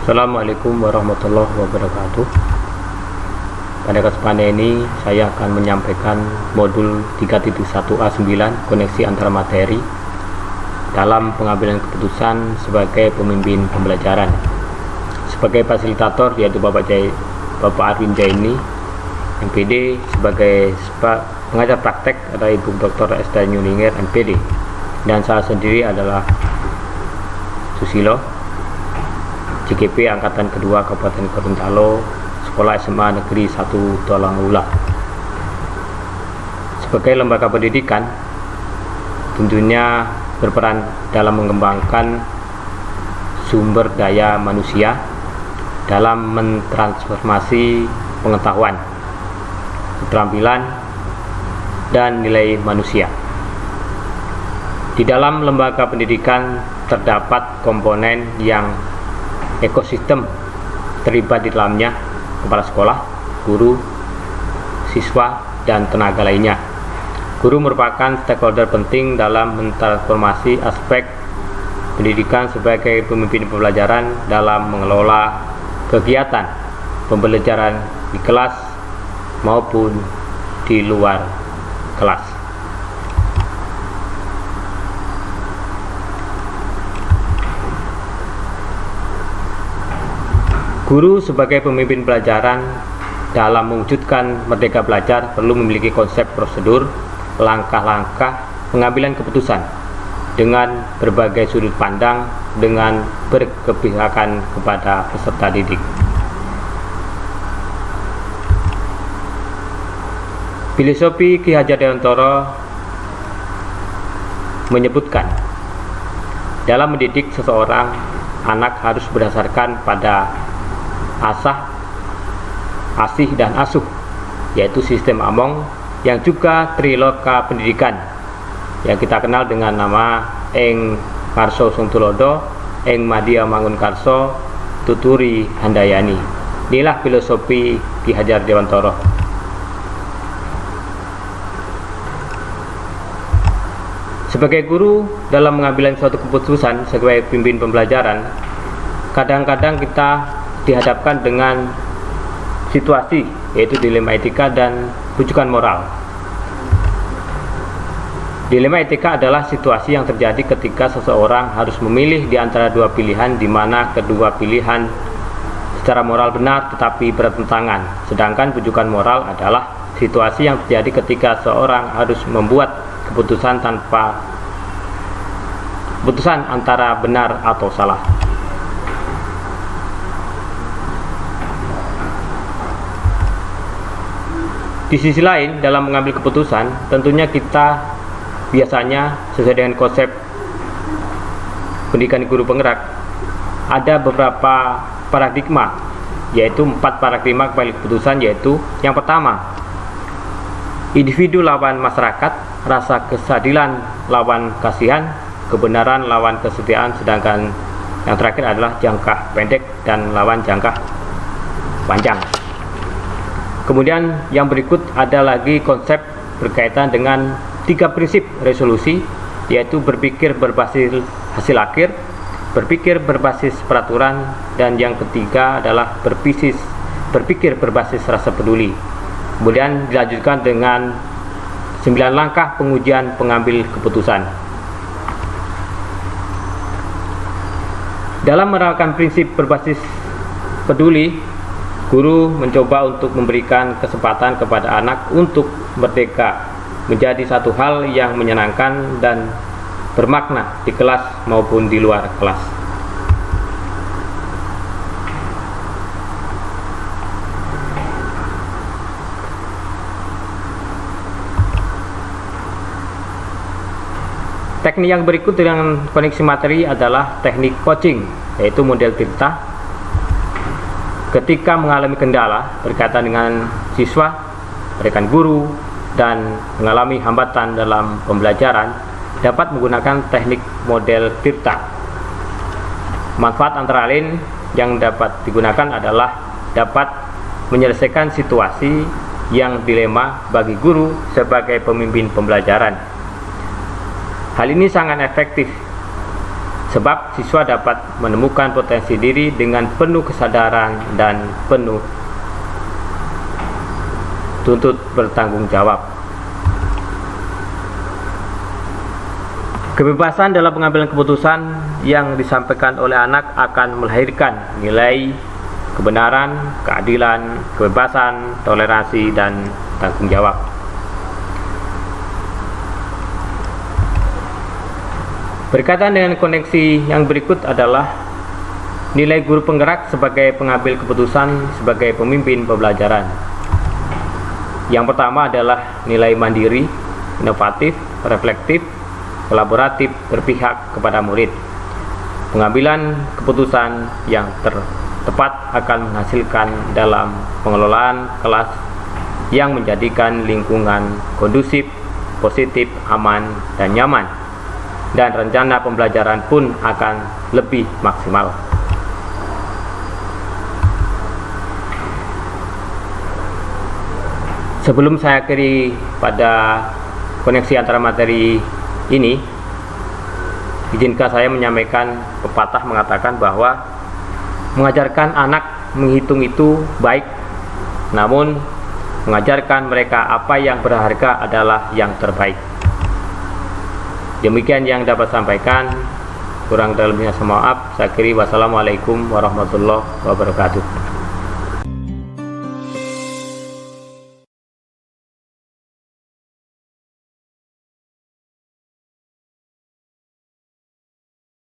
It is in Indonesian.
Assalamualaikum warahmatullahi wabarakatuh. Pada kesempatan ini saya akan menyampaikan modul 3.1A9 koneksi antara materi dalam pengambilan keputusan sebagai pemimpin pembelajaran. Sebagai fasilitator yaitu Bapak Arwin Jaini MPD, sebagai pengajar praktek adalah Ibu Dr. Esta Nyuninger MPD, dan saya sendiri adalah Susilo, CGP Angkatan Kedua Kabupaten Gorontalo, Sekolah SMA Negeri 1 Tolangula. Sebagai lembaga pendidikan, tentunya berperan dalam mengembangkan sumber daya manusia dalam mentransformasi pengetahuan, keterampilan, dan nilai manusia. Di dalam lembaga pendidikan terdapat komponen yang ekosistem terlibat di dalamnya: kepala sekolah, guru, siswa, dan tenaga lainnya. Guru merupakan stakeholder penting dalam mentransformasi aspek pendidikan sebagai pemimpin pembelajaran dalam mengelola kegiatan pembelajaran di kelas maupun di luar kelas. Guru sebagai pemimpin pelajaran dalam mewujudkan merdeka belajar perlu memiliki konsep prosedur, langkah-langkah pengambilan keputusan dengan berbagai sudut pandang dengan berkepihakan kepada peserta didik. Filosofi Ki Hajar Dewantara menyebutkan, dalam mendidik seseorang, anak harus berdasarkan pada asah, asih, dan asuh, yaitu sistem Among yang juga triloka pendidikan yang kita kenal dengan nama Eng Karso Sungtulodo, Eng Madia Mangun Karso, Tuturi Handayani. Inilah filosofi Ki Hajar Dewantara. Sebagai guru, dalam mengambil suatu keputusan sebagai pemimpin pembelajaran, kadang-kadang kita dihadapkan dengan situasi, yaitu dilema etika dan rujukan moral. Dilema etika adalah situasi yang terjadi ketika seseorang harus memilih di antara dua pilihan, di mana kedua pilihan secara moral benar tetapi bertentangan. Sedangkan rujukan moral adalah situasi yang terjadi ketika seorang harus membuat keputusan antara benar atau salah. Di sisi lain, dalam mengambil keputusan, tentunya kita biasanya sesuai dengan konsep pendidikan guru penggerak, ada beberapa paradigma, yaitu 4 paradigma pengambil keputusan, yaitu yang pertama, individu lawan masyarakat, rasa keadilan lawan kasihan, kebenaran lawan kesetiaan, sedangkan yang terakhir adalah jangka pendek dan lawan jangka panjang. Kemudian yang berikut ada lagi konsep berkaitan dengan 3 prinsip resolusi, yaitu berpikir berbasis hasil akhir, berpikir berbasis peraturan, dan yang ketiga adalah berpikir berbasis rasa peduli. Kemudian dilanjutkan dengan 9 langkah pengujian pengambil keputusan. Dalam menerapkan prinsip berbasis peduli, guru mencoba untuk memberikan kesempatan kepada anak untuk merdeka menjadi satu hal yang menyenangkan dan bermakna di kelas maupun di luar kelas. Teknik yang berikut dengan koneksi materi adalah teknik coaching, yaitu model Tirta. Ketika mengalami kendala berkaitan dengan siswa, rekan guru, dan mengalami hambatan dalam pembelajaran, dapat menggunakan teknik model Tirta. Manfaat antara lain yang dapat digunakan adalah dapat menyelesaikan situasi yang dilema bagi guru sebagai pemimpin pembelajaran. Hal ini sangat efektif sebab siswa dapat menemukan potensi diri dengan penuh kesadaran dan penuh tuntut bertanggung jawab. Kebebasan dalam pengambilan keputusan yang disampaikan oleh anak akan melahirkan nilai kebenaran, keadilan, kebebasan, toleransi, dan tanggung jawab. Berkaitan dengan koneksi yang berikut adalah nilai guru penggerak sebagai pengambil keputusan sebagai pemimpin pembelajaran. Yang pertama adalah nilai mandiri, inovatif, reflektif, kolaboratif, berpihak kepada murid. Pengambilan keputusan yang tepat akan menghasilkan dalam pengelolaan kelas yang menjadikan lingkungan kondusif, positif, aman, dan nyaman. Dan rencana pembelajaran pun akan lebih maksimal. Sebelum saya akhiri pada koneksi antara materi ini, izinkan saya menyampaikan pepatah mengatakan bahwa mengajarkan anak menghitung itu baik, namun mengajarkan mereka apa yang berharga adalah yang terbaik. Demikian yang dapat sampaikan, kurang dalamnya mohon maaf. Saya akhiri, wassalamualaikum warahmatullahi wabarakatuh.